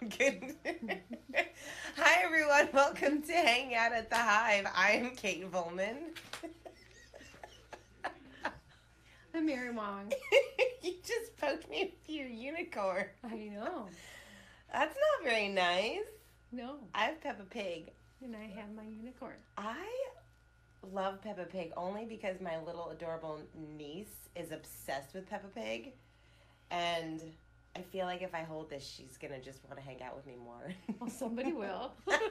Good. Hi, everyone. Welcome to Hang Out at the Hive. I'm Kate Volman. I'm Mary Wong. You just poked me with your unicorn. I know. That's not very nice. No. I have Peppa Pig. And I have my unicorn. I love Peppa Pig only because my little adorable niece is obsessed with Peppa Pig. And I feel like if I hold this, she's going to just want to hang out with me more. Well, somebody will. And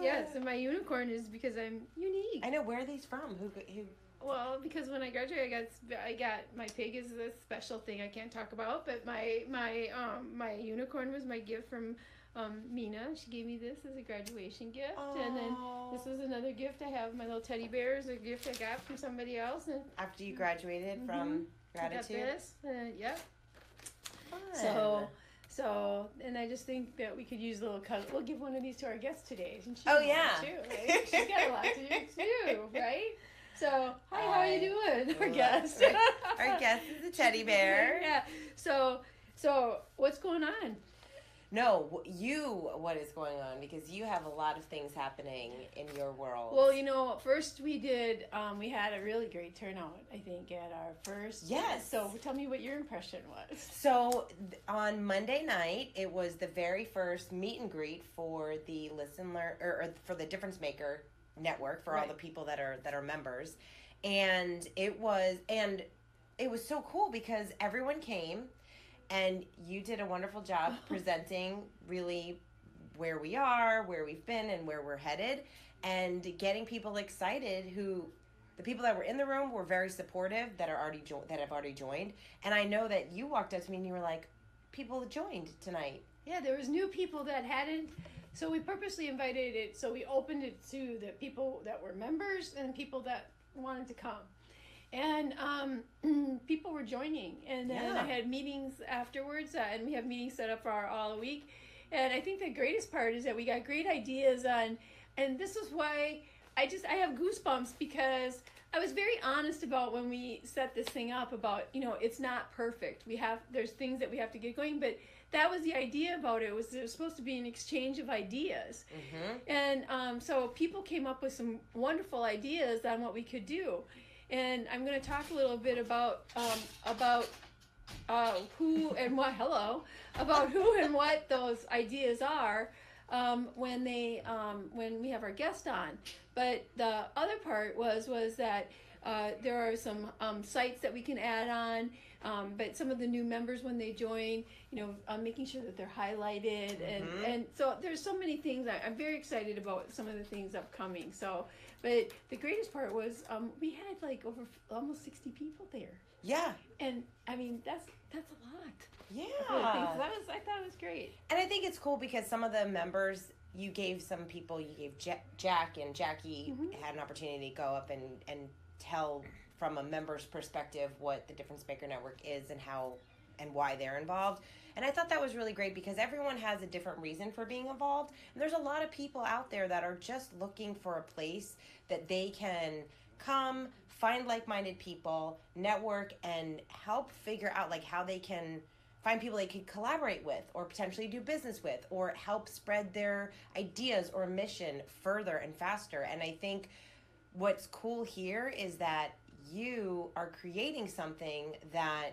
yes, and my unicorn is because I'm unique. I know. Where are these from? Who? Well, because when I graduated, I got my pig is a special thing I can't talk about, but my unicorn was my gift from Mina. She gave me this as a graduation gift, and then this was another gift I have. My little teddy bear is a gift I got from somebody else. And After you graduated from Gratitude? I got this. Yep. Fun. So, and I just think that we could use a little cut. We'll give one of these to our guest today. And she's Oh, yeah. Too, right? She's got a lot to do too, right? So, hi, how are you doing, our guest? Our guest is a teddy bear. Yeah. So what's going on? No, what is going on? Because you have a lot of things happening in your world. Well, first we did, we had a really great turnout, I think, at our first. Yes. So tell me what your impression was. So on Monday night, it was the very first meet and greet for the Listen Learn or for the Difference Maker network for all the people that are members, and it was so cool because everyone came. And you did a wonderful job presenting really where we are, where we've been, and where we're headed, and getting people excited. The people that were in the room were very supportive that have already joined. And I know that you walked up to me and you were like, "People joined tonight." Yeah, there was new people that hadn't. So we purposely invited it. So we opened it to the people that were members and people that wanted to come. And people were joining, and then I had meetings afterwards, and we have meetings set up for all the week. And I think the greatest part is that we got great ideas on, and this is why I have goosebumps, because I was very honest about when we set this thing up about, it's not perfect. There's things that we have to get going, but that was the idea about it. It was supposed to be an exchange of ideas. Mm-hmm. And so people came up with some wonderful ideas on what we could do. And I'm going to talk a little bit about who and what those ideas are when we have our guest on. But the other part was that there are some sites that we can add on, but some of the new members when they join, making sure that they're highlighted, and so there's so many things. I'm very excited about some of the things upcoming. So, but the greatest part was we had like over almost 60 people there. Yeah. And I mean that's a lot. Yeah. I thought it was great. And I think it's cool because some of the members, you gave Jack and Jackie had an opportunity to go up and tell from a member's perspective what the Difference Maker Network is and how and why they're involved. And I thought that was really great because everyone has a different reason for being involved. And there's a lot of people out there that are just looking for a place that they can come, find like-minded people, network, and help figure out like how they can find people they could collaborate with or potentially do business with or help spread their ideas or mission further and faster. And I think what's cool here is that you are creating something that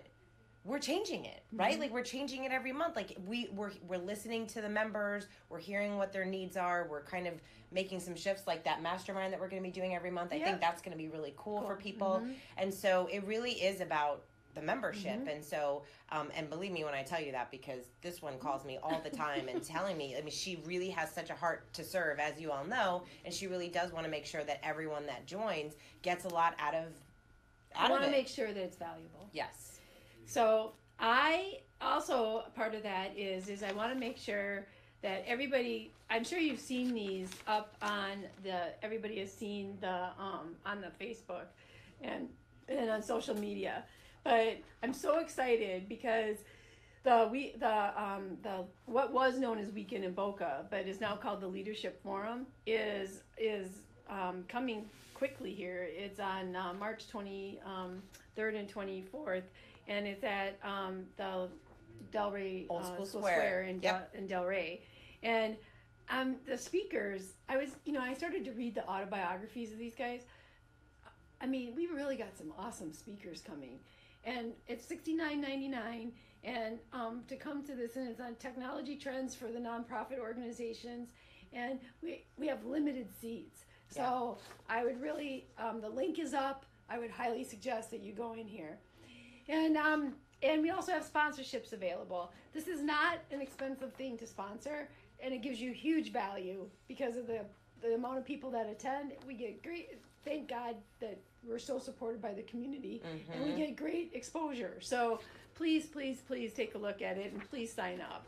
we're changing it, right? Like we're changing it every month. Like we're listening to the members, we're hearing what their needs are, we're kind of making some shifts like that mastermind that we're going to be doing every month. I think that's going to be really cool for people. And so it really is about the membership. And so, and believe me when I tell you that, because this one calls me all the time and telling me, I mean, she really has such a heart to serve, as you all know, and she really does want to make sure that everyone that joins gets a lot out of it. I want to make sure that it's valuable. Yes. So I also, part of that is I want to make sure that everybody, I'm sure you've seen these up on everybody has seen on the Facebook and on social media. But I'm so excited because the what was known as Weekend in Boca, but is now called the Leadership Forum, is coming quickly here. It's on March 23rd and 24th, and it's at the Delray Old School School Square. in, Yep. in Delray. And the speakers, I started to read the autobiographies of these guys. I mean, we really got some awesome speakers coming. And it's $69.99. And to come to this, and it's on technology trends for the nonprofit organizations. And we have limited seats. So I would really, the link is up. I would highly suggest that you go in here. And we also have sponsorships available. This is not an expensive thing to sponsor, and it gives you huge value because of the amount of people that attend. We get great, thank God that we're so supported by the community, and we get great exposure. So please, please, please take a look at it, and please sign up.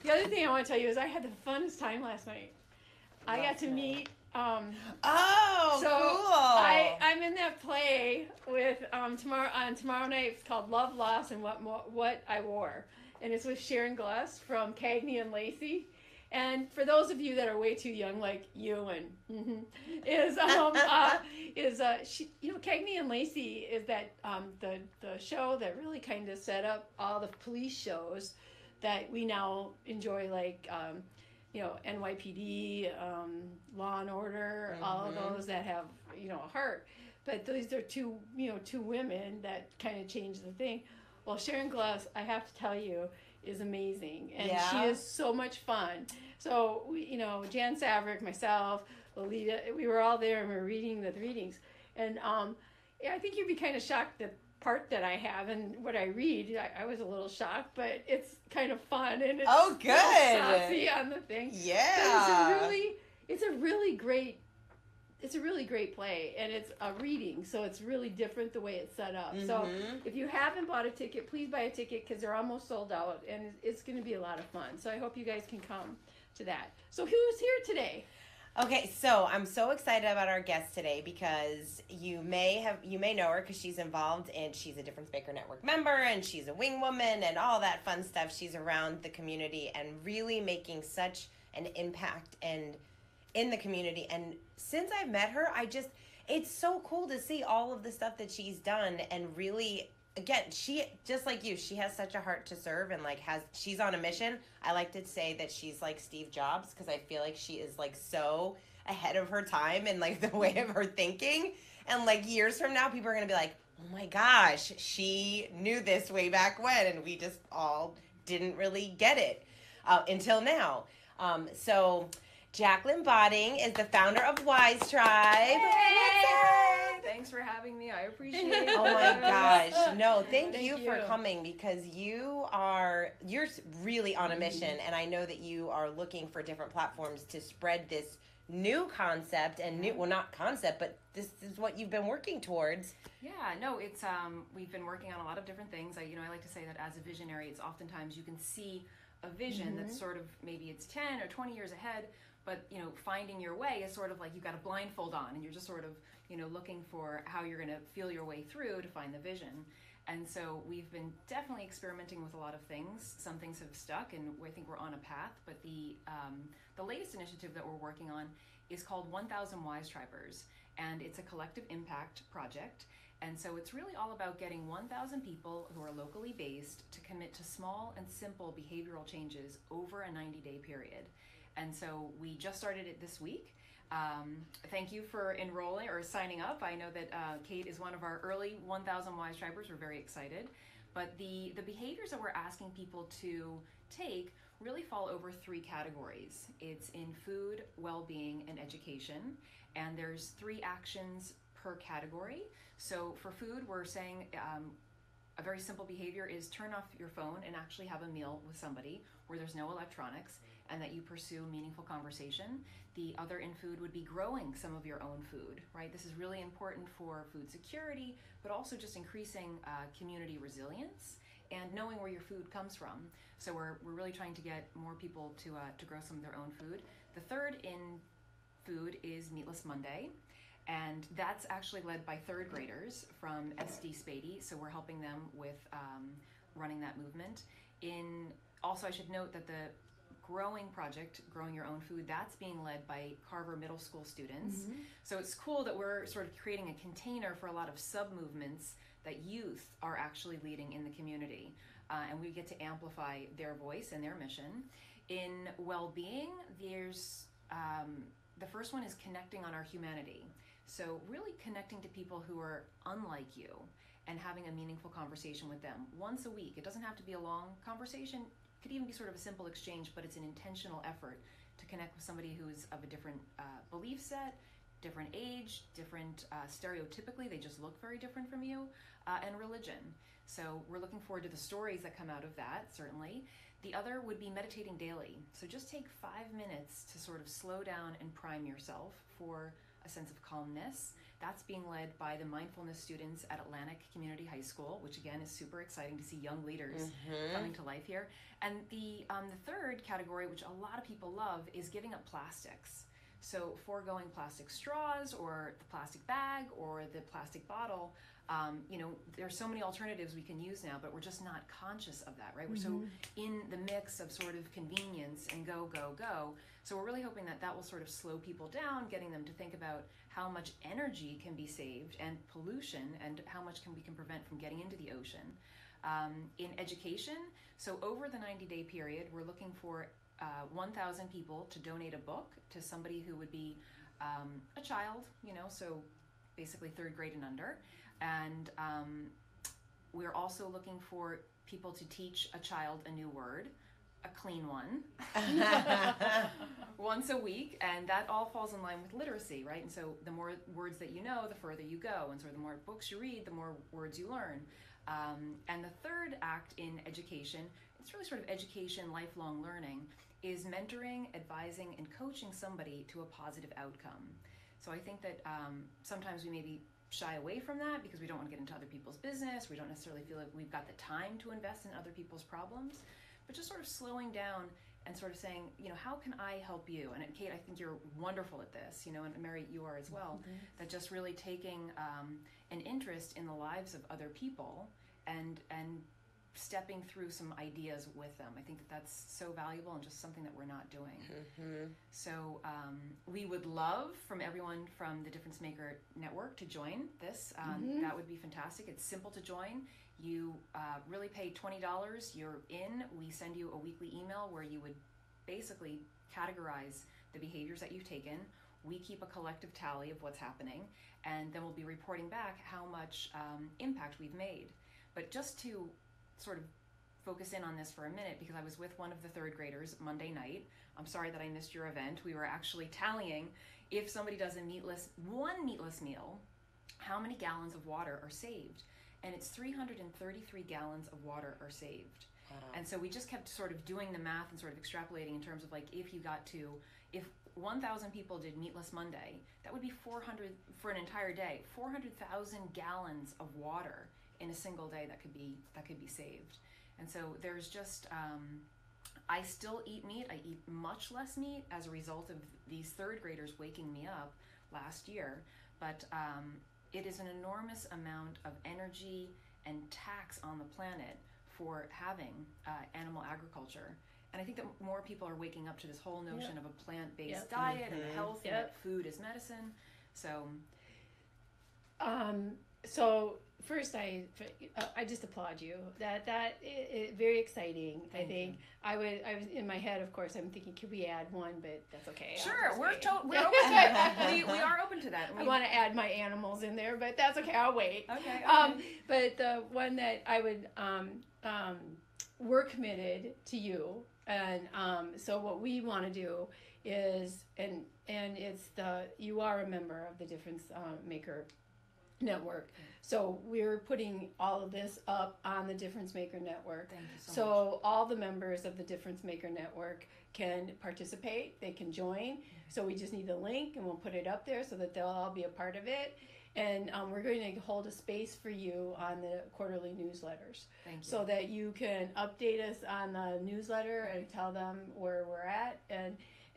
The other thing I want to tell you is I had the funnest time last night. I got to meet... cool. I'm in that play with tomorrow night. It's called Love, Loss, and What I Wore, and it's with Sharon Gless from Cagney and Lacey. And for those of you that are way too young, like you, and Cagney and Lacey is that the show that really kind of set up all the police shows that we now enjoy, like. NYPD, Law and Order, all of those that have, a heart. But these are two women that kind of changed the thing. Well, Sharon Gless, I have to tell you, is amazing. And she is so much fun. So, Jan Savrick, myself, Lolita, we were all there and we were reading the readings. And I think you'd be kind of shocked that part that I have and what I read, I was a little shocked, but it's kind of fun and it's good. Saucy on the thing. Yeah, but it's a really great play, and it's a reading, so it's really different the way it's set up. So if you haven't bought a ticket, please buy a ticket because they're almost sold out, and it's going to be a lot of fun. So I hope you guys can come to that. So who's here today? Okay, so I'm so excited about our guest today because you may know her because she's involved and she's a Difference Maker Network member and she's a wing woman and all that fun stuff. She's around the community and really making such an impact and in the community. And since I've met her, it's so cool to see all of the stuff that she's done and really. Again, she, just like you, she has such a heart to serve and she's on a mission. I like to say that she's like Steve Jobs because I feel like she is like so ahead of her time and like the way of her thinking. And like years from now, people are going to be like, oh my gosh, she knew this way back when. And we just all didn't really get it until now. So Jacqueline Botting is the founder of WiseTribe. Thanks for having me. I appreciate it. Oh my gosh. No, thank you for coming because you're really on a mission, and I know that you are looking for different platforms to spread this new concept and not concept, but this is what you've been working towards. Yeah, no, it's we've been working on a lot of different things. I like to say that as a visionary, it's oftentimes you can see a vision that's sort of maybe it's 10 or 20 years ahead, but finding your way is sort of like you've got a blindfold on and you're just sort of looking for how you're going to feel your way through to find the vision. And so we've been definitely experimenting with a lot of things. Some things have stuck, and I think we're on a path. But the latest initiative that we're working on is called 1,000 WiseTribers, and it's a collective impact project. And so it's really all about getting 1,000 people who are locally based to commit to small and simple behavioral changes over a 90-day period. And so we just started it this week. Thank you for enrolling or signing up. I know that Kate is one of our early 1,000 WiseTribers. We're very excited. But the behaviors that we're asking people to take really fall over 3 categories. It's in food, well-being, and education. And there's 3 actions per category. So for food, we're saying a very simple behavior is turn off your phone and actually have a meal with somebody where there's no electronics and that you pursue meaningful conversation. The other in food would be growing some of your own food, right? This is really important for food security, but also just increasing community resilience and knowing where your food comes from. So we're really trying to get more people to grow some of their own food. The third in food is Meatless Monday. And that's actually led by 3rd graders from SD Spady. So we're helping them with running that movement. Also, I should note that the growing project, Growing Your Own Food, that's being led by Carver Middle School students. So it's cool that we're sort of creating a container for a lot of sub-movements that youth are actually leading in the community. and we get to amplify their voice and their mission. In well-being, there's the first one is connecting on our humanity. So really connecting to people who are unlike you and having a meaningful conversation with them once a week. It doesn't have to be a long conversation. It could even be sort of a simple exchange, but it's an intentional effort to connect with somebody who's of a different belief set, different age, different stereotypically, they just look very different from you, and religion. So we're looking forward to the stories that come out of that, certainly. The other would be meditating daily. So just take 5 minutes to sort of slow down and prime yourself for a sense of calmness. That's being led by the mindfulness students at Atlantic Community High School, which again is super exciting to see young leaders coming to life here. And the third category, which a lot of people love, is giving up plastics. So foregoing plastic straws or the plastic bag or the plastic bottle. There's so many alternatives we can use now, but we're just not conscious of that, right? We're so in the mix of sort of convenience and go, go, go. So we're really hoping that that will sort of slow people down, getting them to think about how much energy can be saved and pollution and how much we can prevent from getting into the ocean. In education, so over the 90-day period, we're looking for 1,000 people to donate a book to somebody who would be a child, so basically 3rd grade and under. And we're also looking for people to teach a child a new word, a clean one, once a week. And that all falls in line with literacy, right? And so the more words that you know, the further you go. And so the more books you read, the more words you learn. And the third act in education, it's really sort of education, lifelong learning, is mentoring, advising, and coaching somebody to a positive outcome. So I think that sometimes we maybe shy away from that because we don't want to get into other people's business. We don't necessarily feel like we've got the time to invest in other people's problems, but just sort of slowing down and sort of saying, how can I help you? And Kate, I think you're wonderful at this, and Mary, you are as well, that just really taking an interest in the lives of other people and stepping through some ideas with them. I think that that's so valuable and just something that we're not doing. So we would love from everyone from the Difference Maker Network to join this. That would be fantastic. It's simple to join. You really pay $20. You're in. We send you a weekly email where you would basically categorize the behaviors that you've taken. We keep a collective tally of what's happening, and then we'll be reporting back how much impact we've made. But just to sort of focus in on this for a minute, because I was with one of the 3rd graders Monday night. I'm sorry that I missed your event. We were actually tallying if somebody does one meatless meal, how many gallons of water are saved. And it's 333 gallons of water are saved. Wow. And so we just kept sort of doing the math and sort of extrapolating in terms of like if 1,000 people did Meatless Monday, that would be 400 for an entire day, 400,000 gallons of water in a single day that could be saved. And so there's just I still eat meat. I eat much less meat as a result of these 3rd graders waking me up last year, but it is an enormous amount of energy and tax on the planet for having animal agriculture. And I think that more people are waking up to this whole notion of a plant-based diet and health and that food is medicine. So so first, I just applaud you. That is very exciting. Thank I think you. I was in my head. Of course, I'm thinking, could we add one? But that's okay. Sure, we're open to that. We are open to that. I want to add my animals in there, but that's okay. I'll wait. Okay. But the one that I would we're committed to you, and so what we want to do is and it's you are a member of the Difference Maker Network. So we're putting all of this up on the Difference Maker Network. Thank you so So all the members of the Difference Maker Network can participate. They can join. So we just need the link, and we'll put it up there so that they'll all be a part of it. And we're going to hold a space for you on the quarterly newsletters. Thank you. So that you can update us on the newsletter and tell them where we're at.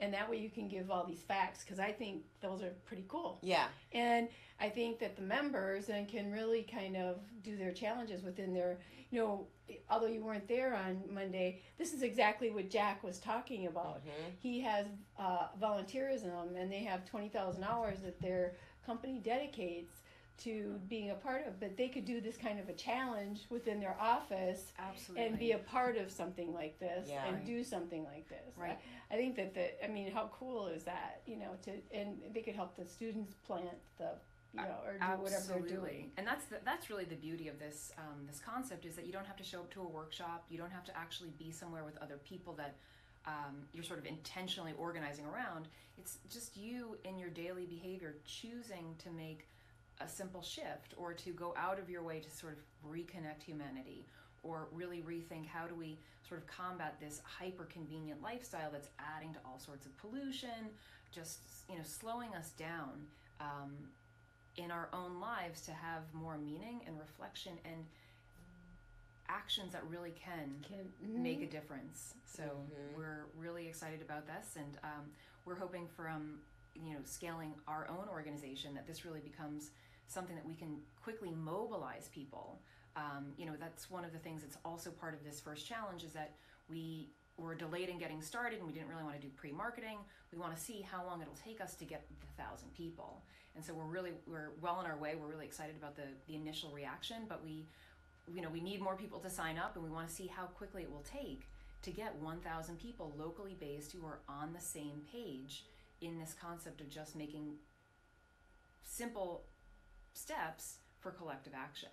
And that way you can give all these facts, because I think those are pretty cool. Yeah. And I think that the members can really kind of do their challenges within their, although you weren't there on Monday, this is exactly what Jack was talking about. He has volunteerism, and they have 20,000 hours that their company dedicates to being a part of, but they could do this kind of a challenge within their office. Absolutely. And be a part of something like this Yeah. and do something like this. Right. I think that how cool is that, and they could help the students plant the, or do whatever they're doing. And that's really the beauty of this this concept, is that you don't have to show up to a workshop. You don't have to actually be somewhere with other people that you're sort of intentionally organizing around. It's just you in your daily behavior choosing to make a simple shift, or to go out of your way to sort of reconnect humanity, or really rethink how do we sort of combat this hyper convenient lifestyle that's adding to all sorts of pollution, just slowing us down in our own lives to have more meaning and reflection and actions that really can make a difference. So we're really excited about this, and we're hoping from scaling our own organization that this really becomes something that we can quickly mobilize people. That's one of the things that's also part of this first challenge, is that we were delayed in getting started, and we didn't really want to do pre-marketing. We want to see how long it'll take us to get 1,000 people. And so we're well on our way. We're really excited about the initial reaction, but we need more people to sign up, and we want to see how quickly it will take to get 1,000 people locally based who are on the same page in this concept of just making simple steps for collective action.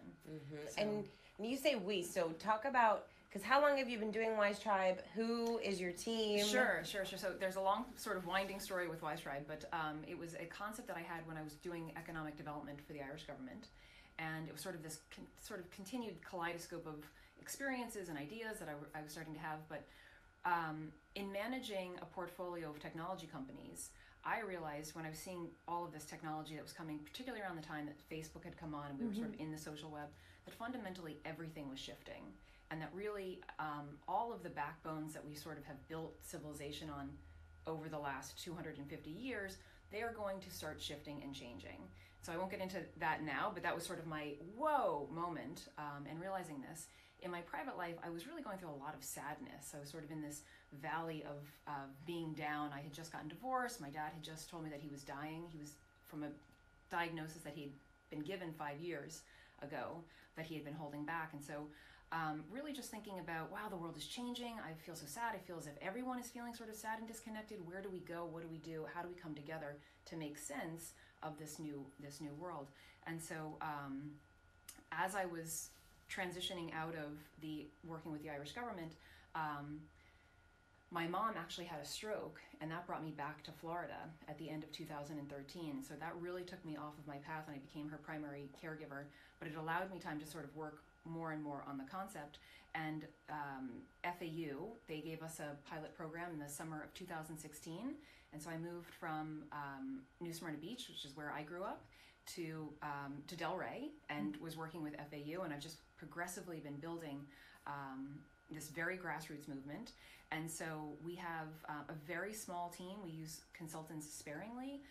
So, and you say we, so talk about, because how long have you been doing WiseTribe? Who is your team? Sure. So there's a long sort of winding story with WiseTribe, but it was a concept that I had when I was doing economic development for the Irish government, and it was sort of this continued kaleidoscope of experiences and ideas that I was starting to have. But in managing a portfolio of technology companies, I realized when I was seeing all of this technology that was coming, particularly around the time that Facebook had come on and we were sort of in the social web, that fundamentally everything was shifting. And that really all of the backbones that we sort of have built civilization on over the last 250 years, they are going to start shifting and changing. So I won't get into that now, but that was sort of my whoa moment, and realizing this. In my private life, I was really going through a lot of sadness. I was sort of in this valley of being down. I had just gotten divorced. My dad had just told me that he was dying. He was from a diagnosis that he had been given 5 years ago that he had been holding back. And so really just thinking about, wow, the world is changing. I feel so sad. I feel as if everyone is feeling sort of sad and disconnected. Where do we go? What do we do? How do we come together to make sense of this new world? And so as I was transitioning out of the working with the Irish government, my mom actually had a stroke, and that brought me back to Florida at the end of 2013. So that really took me off of my path, and I became her primary caregiver. But it allowed me time to sort of work more and more on the concept. And FAU, they gave us a pilot program in the summer of 2016. And so I moved from New Smyrna Beach, which is where I grew up, to Delray, and was working with FAU. And I've just progressively been building this very grassroots movement. And so we have a very small team. We use consultants sparingly,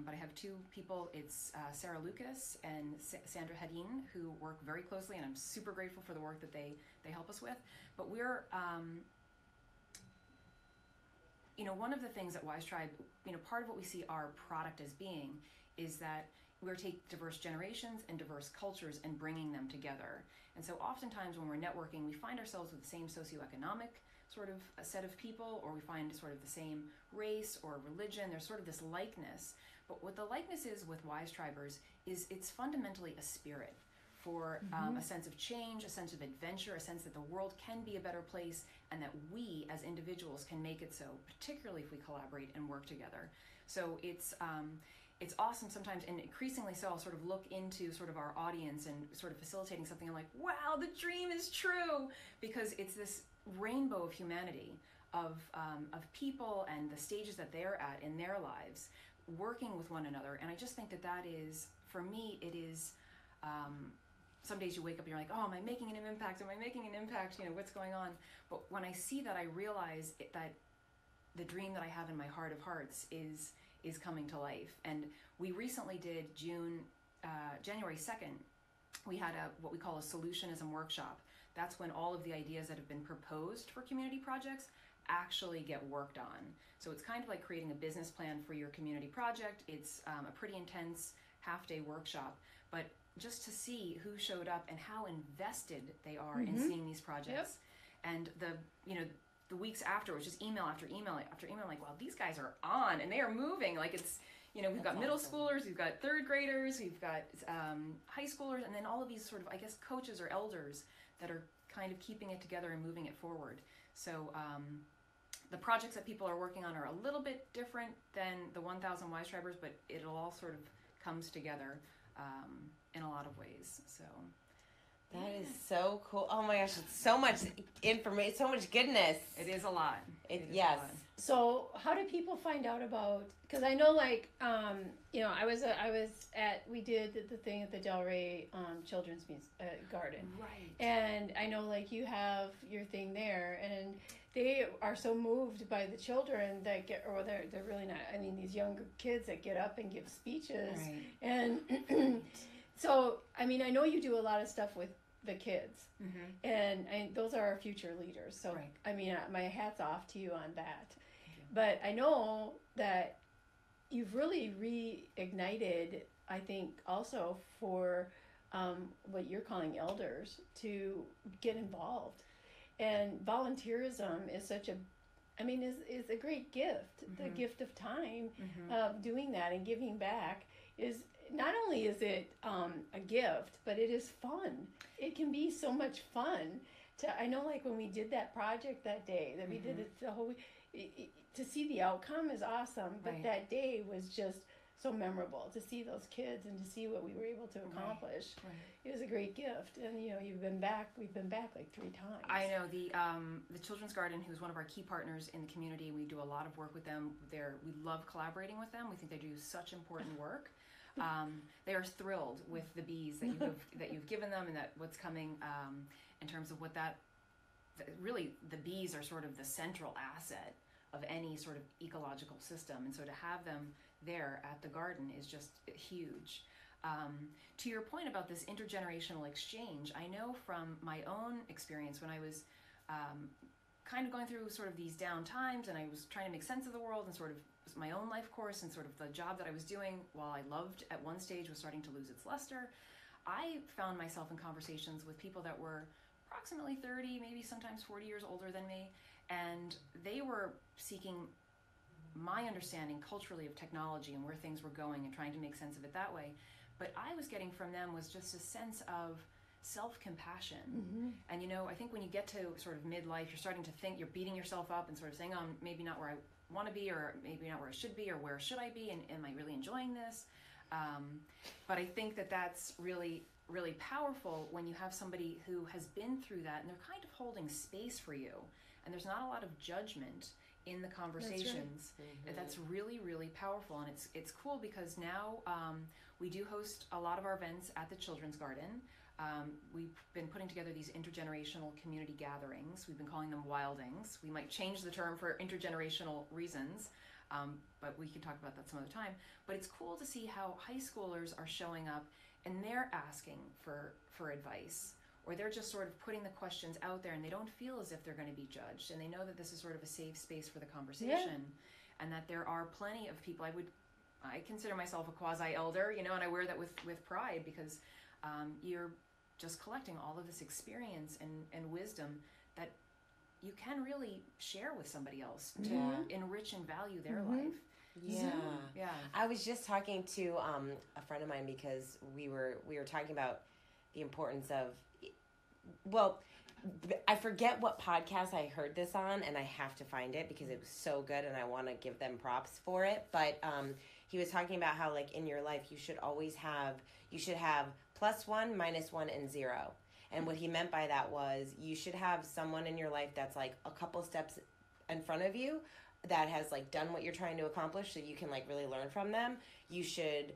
but I have two people. It's Sarah Lucas and Sandra Hadin, who work very closely, and I'm super grateful for the work that they help us with. But we're, one of the things at WiseTribe, part of what we see our product as being is that we're taking diverse generations and diverse cultures and bringing them together. And so oftentimes when we're networking, we find ourselves with the same socioeconomic sort of a set of people, or we find sort of the same race or religion. There's sort of this likeness. But what the likeness is with WiseTribers is it's fundamentally a spirit for a sense of change, a sense of adventure, a sense that the world can be a better place, and that we as individuals can make it so, particularly if we collaborate and work together. So it's awesome sometimes, and increasingly so, I'll sort of look into sort of our audience and sort of facilitating something. I'm like, wow, the dream is true, because it's this rainbow of humanity, of people and the stages that they're at in their lives, working with one another. And I just think that is, for me, it is, some days you wake up and you're like, oh, am I making an impact? Am I making an impact? What's going on? But when I see that, I realize that the dream that I have in my heart of hearts is coming to life. And we recently did January 2nd, we had what we call a solutionism workshop. That's when all of the ideas that have been proposed for community projects actually get worked on. So it's kind of like creating a business plan for your community project. It's a pretty intense half-day workshop, but just to see who showed up and how invested they are in seeing these projects. And the weeks after, it was just email after email after email, like, wow, these guys are on and they are moving. Like, it's, we've got middle schoolers, we've got third graders, we've got high schoolers, and then all of these sort of, I guess, coaches or elders that are kind of keeping it together and moving it forward. So the projects that people are working on are a little bit different than the 1,000 WiseTribers, but it'll all sort of comes together in a lot of ways. So that is so cool. Oh my gosh, it's so much information, so much goodness. It is a lot. Yes. So how do people find out about, because I know, like, we did the thing at the Delray Children's Garden. Right. And I know, like, you have your thing there, and they are so moved by the children that they're really not, I mean, these younger kids that get up and give speeches. Right. And so, I mean, I know you do a lot of stuff with the kids, and those are our future leaders. So, right. I mean, my hat's off to you on that. But I know that you've really reignited, I think, also for what you're calling elders to get involved. And volunteerism is such a, I mean, is a great gift. The gift of time of doing that and giving back is, not only is it a gift, but it is fun. It can be so much fun. I know, like, when we did that project that day, that we did it the whole week, to see the outcome is awesome, but that day was just so memorable to see those kids and to see what we were able to accomplish. Right. It was a great gift, and we've been back like 3 times. I know the Children's Garden, who's one of our key partners in the community. We do a lot of work with them. We love collaborating with them. We think they do such important work. They are thrilled with the bees that you've given them, and that what's coming in terms of really the bees are sort of the central asset of any sort of ecological system, and so to have them there at the garden is just huge. To your point about this intergenerational exchange, I know from my own experience when I was kind of going through sort of these down times, and I was trying to make sense of the world and sort of my own life course, and sort of the job that I was doing, while I loved at one stage, was starting to lose its luster. I found myself in conversations with people that were approximately 30, maybe sometimes 40 years older than me, and they were seeking my understanding culturally of technology and where things were going and trying to make sense of it that way. But I was getting from them was just a sense of self-compassion. And I think when you get to sort of midlife, you're starting to think, you're beating yourself up and sort of saying, oh, I'm maybe not where I want to be, or maybe not where I should be, or where should I be, and am I really enjoying this? But I think that that's really, really powerful when you have somebody who has been through that and they're kind of holding space for you, and there's not a lot of judgment in the conversations. That's really, really powerful. And it's cool because now we do host a lot of our events at the Children's Garden. We've been putting together these intergenerational community gatherings. We've been calling them wildings. We might change the term for intergenerational reasons, but we can talk about that some other time. But it's cool to see how high schoolers are showing up and they're asking for advice, or they're just sort of putting the questions out there, and they don't feel as if they're going to be judged, and they know that this is sort of a safe space for the conversation, and that there are plenty of people. I consider myself a quasi-elder, and I wear that with pride, because you're just collecting all of this experience and wisdom that you can really share with somebody else to enrich and value their life. Yeah. I was just talking to a friend of mine, because we were talking about the importance of, well, I forget what podcast I heard this on, and I have to find it because it was so good and I want to give them props for it. But he was talking about how, like, in your life you should have +1, -1, and 0. And what he meant by that was you should have someone in your life that's like a couple steps in front of you, that has like done what you're trying to accomplish, so you can like really learn from them. You should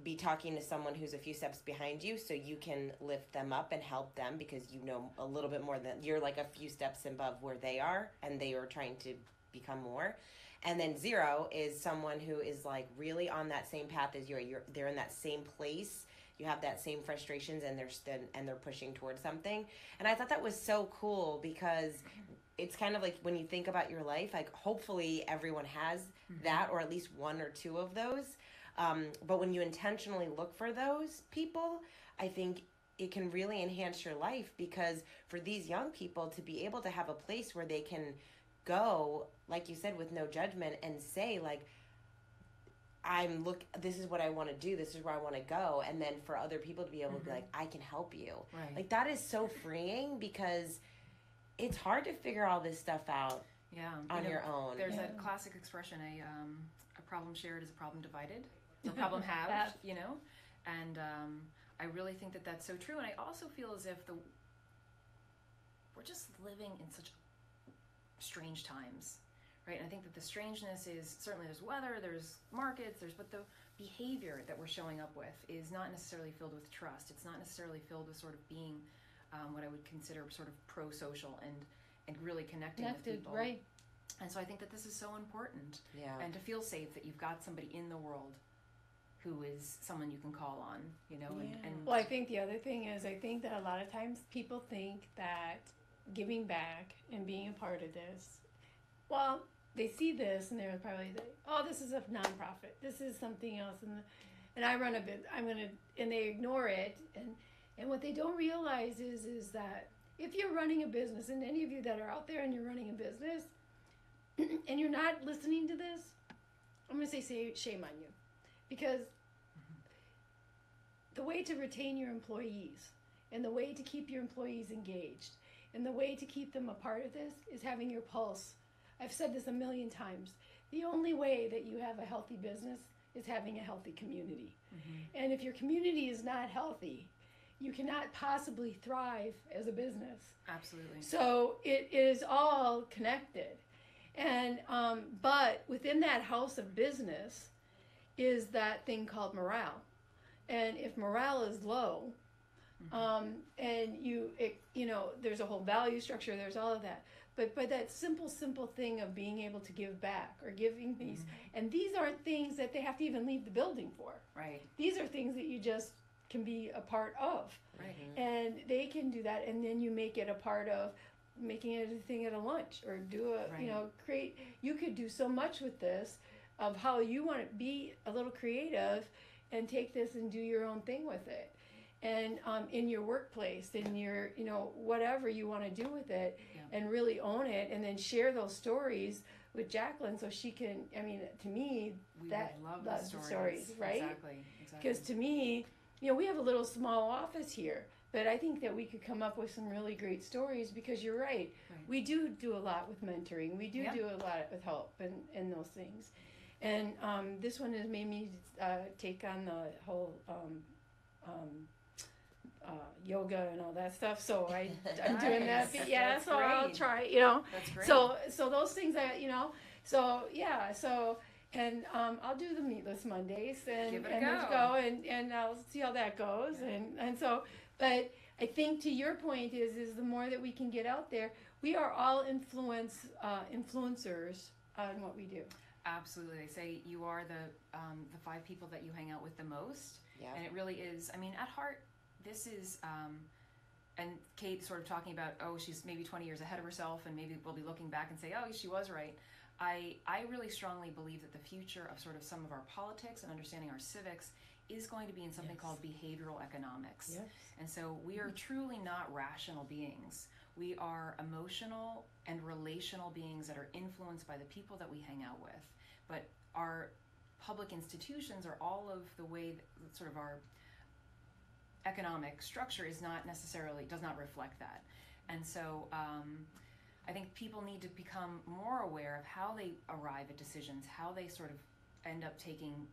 be talking to someone who's a few steps behind you, so you can lift them up and help them, because you know a little bit more than you're, like a few steps above where they are, and they are trying to become more. And then 0 is someone who is like really on that same path as you. They're in that same place. You have that same frustrations, and they're pushing towards something. And I thought that was so cool, because it's kind of like when you think about your life, like hopefully everyone has that, or at least 1 or 2 of those. But when you intentionally look for those people, I think it can really enhance your life, because for these young people to be able to have a place where they can go, like you said, with no judgment, and say like, this is what I want to do, this is where I want to go, and then for other people to be able to be like, I can help you. Right. Like, that is so freeing, because it's hard to figure all this stuff out on your own. There's that classic expression, a problem shared is a problem divided, or problem halved, you know? And I really think that that's so true. And I also feel as if we're just living in such strange times, right? And I think that the strangeness is, certainly there's weather, there's markets, but the behavior that we're showing up with is not necessarily filled with trust. It's not necessarily filled with sort of being what I would consider sort of pro-social and really connecting with people. Right. And so I think that this is so important. Yeah. And to feel safe that you've got somebody in the world who is someone you can call on, you know. And well, I think the other thing is, I think that a lot of times people think that giving back and being a part of this, well, they see this and they're probably like, oh, this is a nonprofit, this is something else, and I run a bit, and they ignore it, and what they don't realize is that if you're running a business, and any of you that are out there and you're running a business and you're not listening to this, I'm going to say shame on you. Because the way to retain your employees, and the way to keep your employees engaged, and the way to keep them a part of this is having your pulse. I've said this a million times. The only way that you have a healthy business is having a healthy community. Mm-hmm. And if your community is not healthy, you cannot possibly thrive as a business. Absolutely. So it is all connected. And but within that house of business is that thing called morale. And if morale is low, and there's a whole value structure, there's all of that. But that simple thing of being able to give back, or giving these, and these aren't things that they have to even leave the building for. Right. These are things that you just can be a part of. Right. And they can do that, and then you make it a part of making it a thing at a lunch, or do you could do so much with this, of how you want to be a little creative and take this and do your own thing with it. And in your workplace, in your, whatever you want to do with it, and really own it, and then share those stories with Jacqueline, so she can, to me, we that love the stories, right? Exactly. Because to me, we have a little small office here, but I think that we could come up with some really great stories, because you're right. We do a lot with mentoring. We do a lot with help and those things. And this one has made me take on the whole yoga and all that stuff. So I'm doing that. Yeah, That's so great. I'll try. That's great. So those things and I'll do the meatless Mondays and and I'll see how that goes. And so, but I think to your point is the more that we can get out there, we are all influencers on what we do. Absolutely. They say you are the 5 people that you hang out with the most. Yeah. And it really is. At heart, this is, and Kate sort of talking about, she's maybe 20 years ahead of herself, and maybe we'll be looking back and say, she was right. I really strongly believe that the future of sort of some of our politics and understanding our civics is going to be in something called behavioral economics. Yes. And so we are truly not rational beings. We are emotional and relational beings that are influenced by the people that we hang out with. But our public institutions, or all of the way that sort of our economic structure does not reflect that. And so I think people need to become more aware of how they arrive at decisions, how they sort of end up taking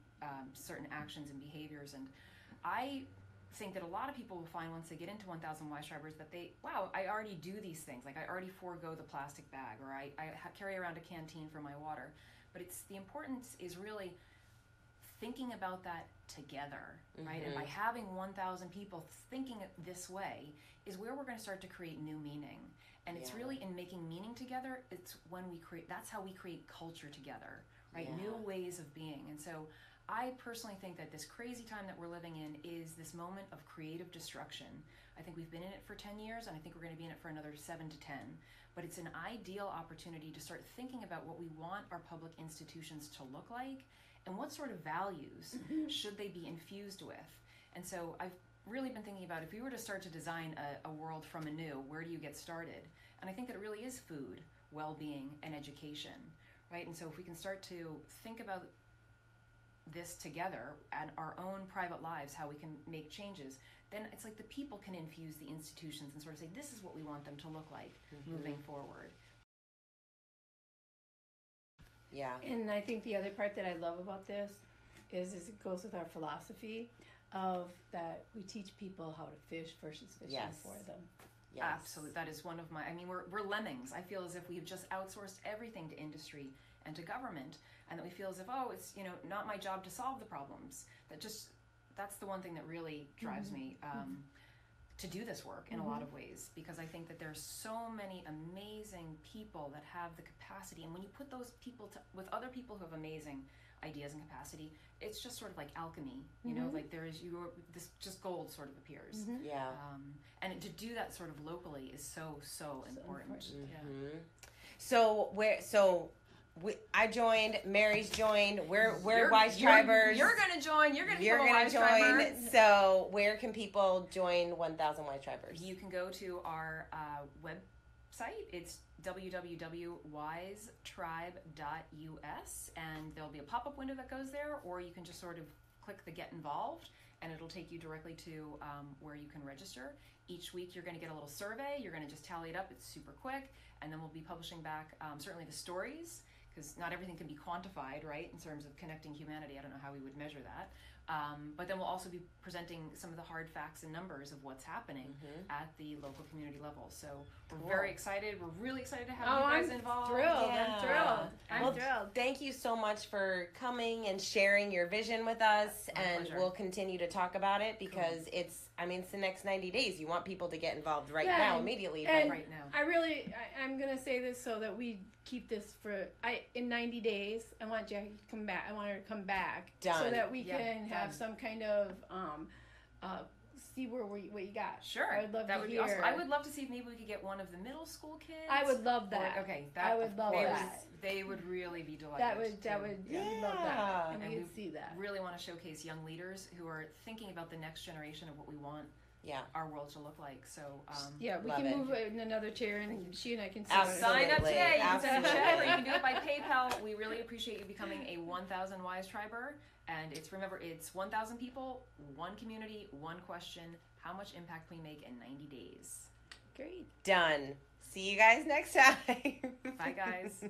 certain actions and behaviors. And I think that a lot of people will find, once they get into 1000 WiseTribers, that I already do these things. Like, I already forego the plastic bag, or I carry around a canteen for my water. But the importance is really thinking about that together, right? And by having 1,000 people thinking this way is where we're going to start to create new meaning. And it's really in making meaning together, it's when that's how we create culture together, right? New ways of being. And so I personally think that this crazy time that we're living in is this moment of creative destruction. I think we've been in it for 10 years, and I think we're going to be in it for another 7 to 10. But it's an ideal opportunity to start thinking about what we want our public institutions to look like and what sort of values should they be infused with. And so I've really been thinking about, if we were to start to design a world from anew, where do you get started? And I think that it really is food, well-being, and education, right? And so if we can start to think about this together and our own private lives, how we can make changes, then it's like the people can infuse the institutions and sort of say, this is what we want them to look like moving forward. Yeah. And I think the other part that I love about this is it goes with our philosophy of that we teach people how to fish versus fishing for them. Yes. Absolutely. That is one of my, I mean, we're lemmings. I feel as if we've just outsourced everything to industry and to government, and that we feel as if, oh, it's, not my job to solve the problems. That's the one thing that really drives me to do this work in a lot of ways, because I think that there's so many amazing people that have the capacity, and when you put those people with other people who have amazing ideas and capacity, it's just sort of like alchemy, like this just gold sort of appears. Yeah. And to do that sort of locally is so important. Yeah. I joined. Mary's joined. We're You're WiseTribers. You're gonna join. You're gonna become a join. WiseTriber. So where can people join 1,000 WiseTribers? You can go to our website. It's www.wisetribe.us, and there'll be a pop-up window that goes there, or you can just sort of click the Get Involved, and it'll take you directly to where you can register. Each week you're going to get a little survey. You're going to just tally it up. It's super quick, and then we'll be publishing back certainly the stories, because not everything can be quantified, right, in terms of connecting humanity. I don't know how we would measure that. But then we'll also be presenting some of the hard facts and numbers of what's happening at the local community level. So we're very excited. We're really excited to have you guys involved. I'm thrilled. Thank you so much for coming and sharing your vision with us. My and pleasure. We'll continue to talk about it, because it's the next 90 days. You want people to get involved right now, immediately. And right now. I'm going to say this so that we keep this in 90 days. I want Jackie to come back. I want her to come back. Done. So that we can have some kind of, see what you got. Sure. I would love that to would hear. be awesome. I would love to see if maybe we could get one of the middle school kids. I would love that. I would love that. They would really be delighted. I would love that. And we could see that. Really want to showcase young leaders who are thinking about the next generation of what we want our world to look like. So we can move it in another chair, and she and I can sign up today. You can send a check, or you Absolutely. can do it by PayPal. We really appreciate you becoming a 1,000 WiseTriber. And it's 1,000 people, one community, one question. How much impact can we make in 90 days? Great. Done. See you guys next time. Bye, guys.